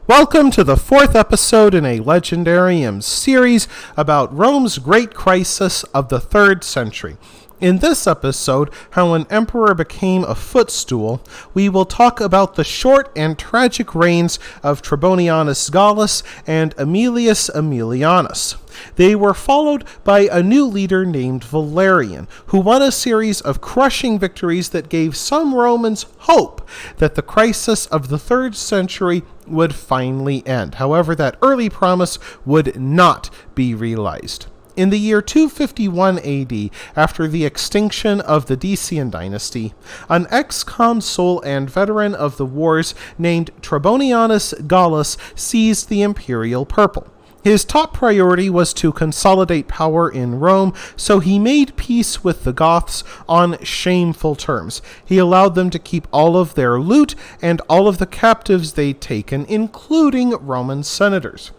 Welcome to the fourth episode in a Legendarium series about Rome's great crisis of the 3rd century. In this episode, how an emperor became a footstool, we will talk about the short and tragic reigns of TREBONIANUS Gallus and AEMILIUS AEMILIANUS. They were followed by a new leader named Valerian, who won a series of crushing victories that gave some Romans hope that the crisis of the 3rd century would finally end. However, that early promise would not be realized. In the year 251 AD, after the extinction of the Decian dynasty, an ex-consul and veteran of the wars named TREBONIANUS Gallus seized the imperial purple. His top priority was to consolidate power in Rome, so he made peace with the Goths on shameful terms. He allowed them to keep all of their loot and all of the captives they'd taken, including Roman senators.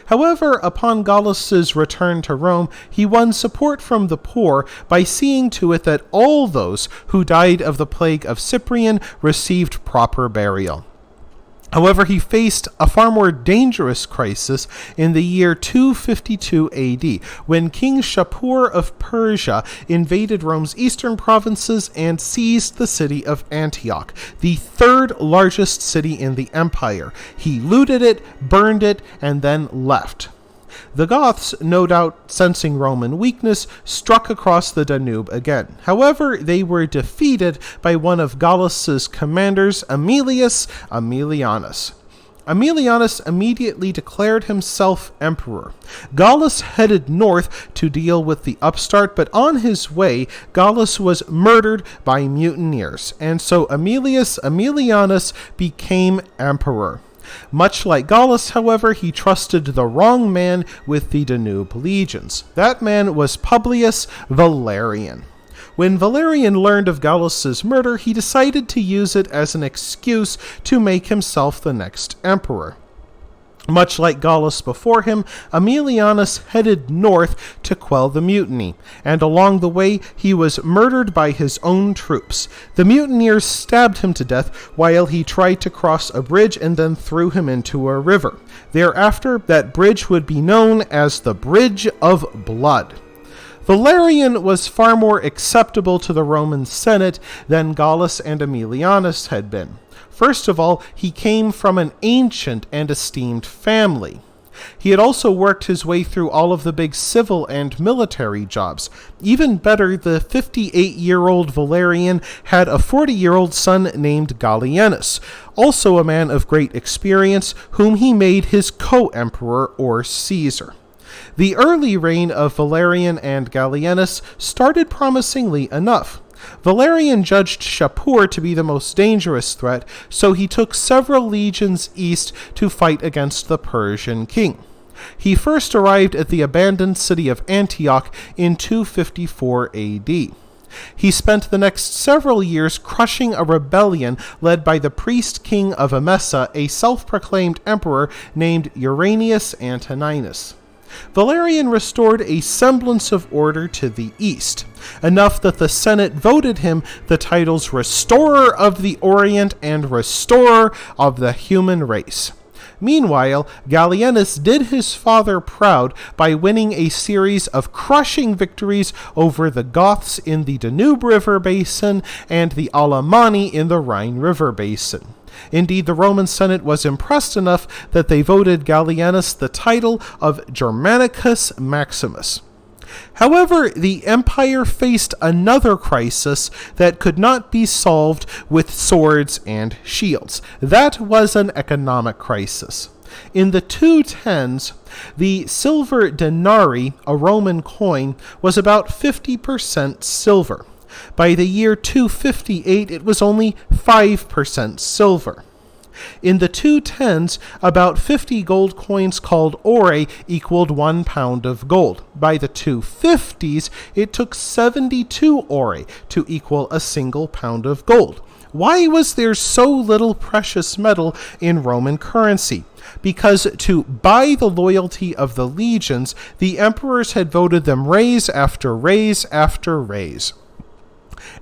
However, upon Gallus's return to Rome, he won support from the poor by seeing to it that all those who died of the plague of Cyprian received proper burial. However, he faced a far more dangerous crisis in the year 252 AD, when King Shapur of Persia invaded Rome's eastern provinces and seized the city of Antioch, the 3rd largest city in the empire. He looted it, burned it, and then left. The Goths, no doubt sensing Roman weakness, struck across the Danube again. However, they were defeated by one of Gallus's commanders, AEMILIUS AEMILIANUS. AEMILIANUS immediately declared himself emperor. Gallus headed north to deal with the upstart, but on his way, Gallus was murdered by mutineers, and so AEMILIUS AEMILIANUS became emperor. Much like Gallus, however, he trusted the wrong man with the Danube legions. That man was Publius Valerian. When Valerian learned of Gallus's murder, he decided to use it as an excuse to make himself the next emperor. Much like Gallus before him, AEMILIANUS headed north to quell the mutiny, and along the way he was murdered by his own troops. The mutineers stabbed him to death while he tried to cross a bridge and then threw him into a river. Thereafter, that bridge would be known as the Bridge of Blood. Valerian was far more acceptable to the Roman Senate than Gallus and AEMILIANUS had been. First of all, he came from an ancient and esteemed family. He had also worked his way through all of the big civil and military jobs. Even better, the 58-year-old Valerian had a 40-year-old son named Gallienus, also a man of great experience, whom he made his co-emperor or Caesar. The early reign of Valerian and Gallienus started promisingly enough. Valerian judged Shapur to be the most dangerous threat, so he took several legions east to fight against the Persian king. He first arrived at the abandoned city of Antioch in 254 AD. He spent the next several years crushing a rebellion led by the priest king of Emesa, a self-proclaimed emperor named Uranius Antoninus. Valerian restored a semblance of order to the east, enough that the Senate voted him the titles Restorer of the Orient and Restorer of the Human Race. Meanwhile, Gallienus did his father proud by winning a series of crushing victories over the Goths in the Danube River basin and the Alemanni in the Rhine River basin. Indeed, the Roman Senate was impressed enough that they voted Gallienus the title of Germanicus Maximus. However, the empire faced another crisis that could not be solved with swords and shields. That was an economic crisis. In the 210s, the silver denarii, a Roman coin, was about 50% silver. By the year 258, it was only 5% silver. In the 210s, about 50 gold coins called ore equaled 1 pound of gold. By the 250s, it took 72 ore to equal a single pound of gold. Why was there so little precious metal in Roman currency? Because to buy the loyalty of the legions, the emperors had voted them raise after raise after raise.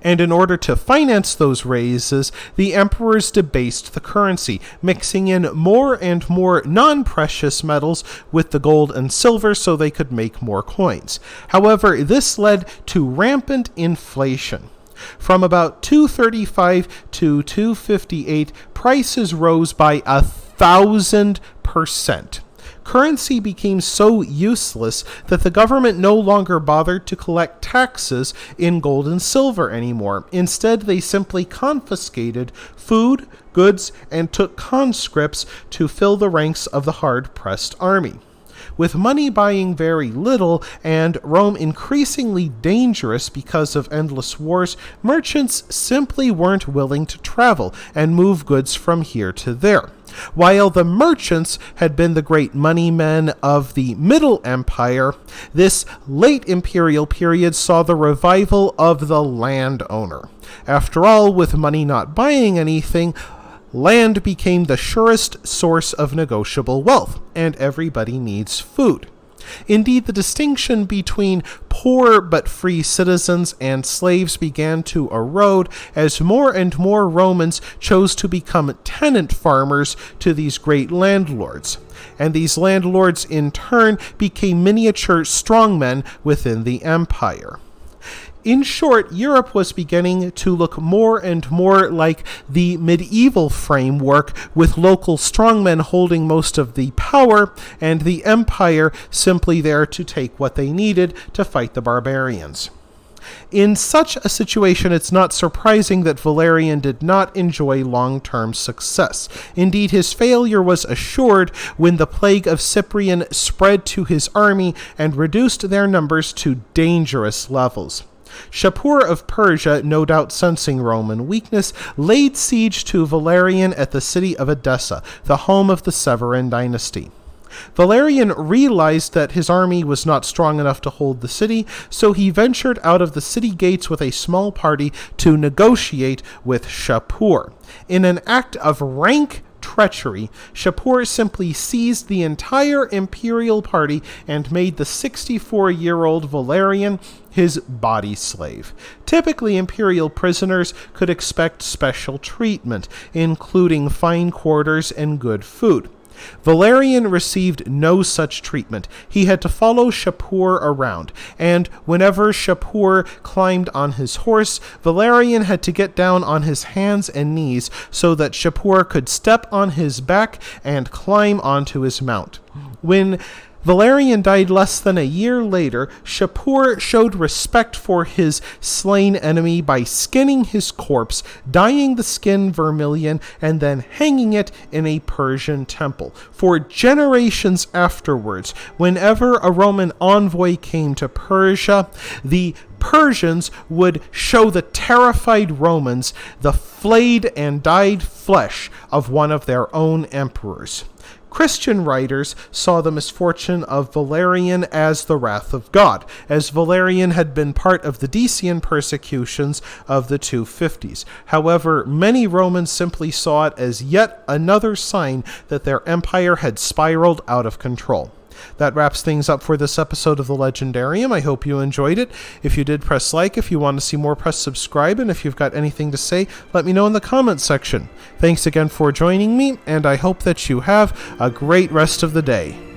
And in order to finance those raises, the emperors debased the currency, mixing in more and more non-precious metals with the gold and silver so they could make more coins. However, this led to rampant inflation. From about 235 to 258, prices rose by 1,000%. Currency became so useless that the government no longer bothered to collect taxes in gold and silver anymore. Instead, they simply confiscated food, goods, and took conscripts to fill the ranks of the hard-pressed army. With money buying very little and Rome increasingly dangerous because of endless wars, merchants simply weren't willing to travel and move goods from here to there. While the merchants had been the great money men of the Middle Empire, this late imperial period saw the revival of the landowner. After all, with money not buying anything, land became the surest source of negotiable wealth, and everybody needs food. Indeed, the distinction between poor but free citizens and slaves began to erode as more and more Romans chose to become tenant farmers to these great landlords. And these landlords in turn became miniature strongmen within the empire. In short, Europe was beginning to look more and more like the medieval framework, with local strongmen holding most of the power, and the empire simply there to take what they needed to fight the barbarians. In such a situation, it's not surprising that Valerian did not enjoy long-term success. Indeed, his failure was assured when the plague of Cyprian spread to his army and reduced their numbers to dangerous levels. Shapur of Persia, no doubt sensing Roman weakness, laid siege to Valerian at the city of Edessa, the home of the Severan dynasty. Valerian realized that his army was not strong enough to hold the city, so he ventured out of the city gates with a small party to negotiate with Shapur. In an act of rank treachery, Shapur simply seized the entire imperial party and made the 64-year-old Valerian his body slave. Typically, imperial prisoners could expect special treatment, including fine quarters and good food. Valerian received no such treatment. He had to follow Shapur around, and whenever Shapur climbed on his horse, Valerian had to get down on his hands and knees so that Shapur could step on his back and climb onto his mount. When Valerian died less than a year later, Shapur showed respect for his slain enemy by skinning his corpse, dyeing the skin vermilion, and then hanging it in a Persian temple. For generations afterwards, whenever a Roman envoy came to Persia, the Persians would show the terrified Romans the flayed and dyed flesh of one of their own emperors. Christian writers saw the misfortune of Valerian as the wrath of God, as Valerian had been part of the Decian persecutions of the 250s. However, many Romans simply saw it as yet another sign that their empire had spiraled out of control. That wraps things up for this episode of the Legendarium. I hope you enjoyed it. If you did, press like. If you want to see more, press subscribe. And if you've got anything to say, let me know in the comments section. Thanks again for joining me, and I hope that you have a great rest of the day.